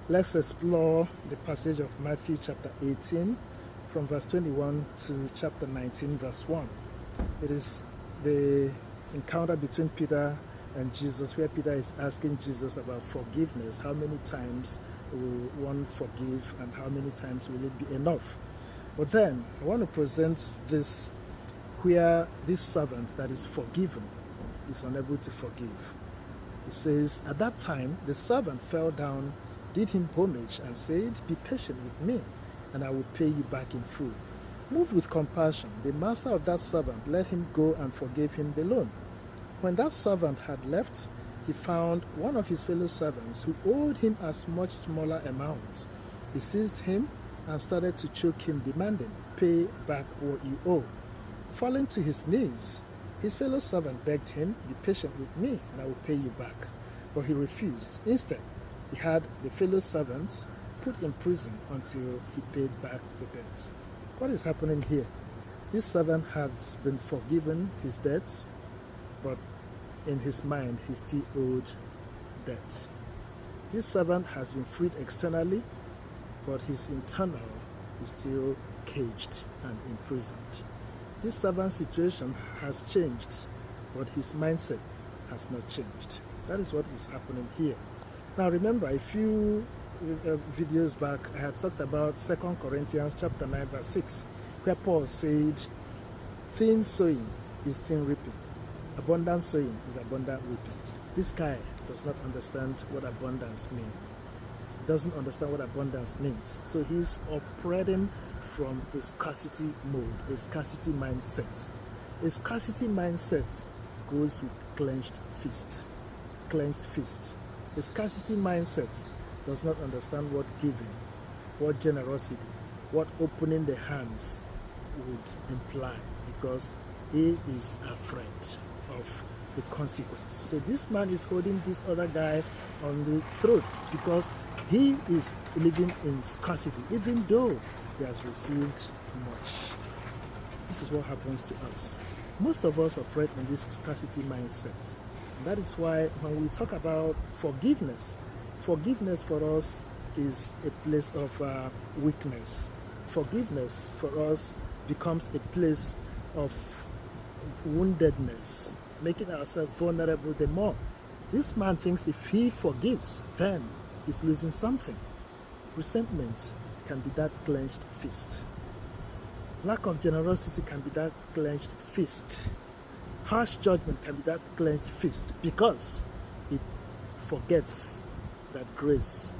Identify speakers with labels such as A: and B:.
A: Let's explore the passage of Matthew chapter 18 from verse 21 to chapter 19 verse 1. It is the encounter between Peter and Jesus, where Peter is asking Jesus about forgiveness. How many times will one forgive and how many times will it be enough? But then I want to present this where this servant that is forgiven is unable to forgive. It says, at that time the servant fell down, did him homage, and said, "Be patient with me, and I will pay you back in full." Moved with compassion, the master of that servant let him go and forgave him the loan. When that servant had left, he found one of his fellow servants who owed him a much smaller amount. He seized him and started to choke him, demanding, "Pay back what you owe." Falling to his knees, his fellow servant begged him, "Be patient with me, and I will pay you back." But he refused. Instead, he had the fellow servant put in prison until he paid back the debt. What is happening here? This servant has been forgiven his debt, but in his mind he still owed debt. This servant has been freed externally, but his internal is still caged and imprisoned. This servant's situation has changed, but his mindset has not changed. That is what is happening here. Now remember, a few videos back I had talked about 2 Corinthians chapter 9 verse 6, where Paul said, "Thin sowing is thin reaping, abundant sowing is abundant reaping." This guy does not understand what abundance means. He doesn't understand what abundance means. So he's operating from a scarcity mode, a scarcity mindset. A scarcity mindset goes with clenched fist. Clenched fist. A scarcity mindset does not understand what giving, what generosity, what opening the hands would imply, because he is afraid of the consequence. So this man is holding this other guy on the throat because he is living in scarcity, even though he has received much. This is what happens to us. Most of us operate in this scarcity mindset. That is why when we talk about forgiveness, forgiveness for us is a place of weakness. Forgiveness for us becomes a place of woundedness, making ourselves vulnerable the more. This man thinks if he forgives, then he's losing something. Resentment can be that clenched fist. Lack of generosity can be that clenched fist. Harsh judgment can be that clenched fist, because it forgets that grace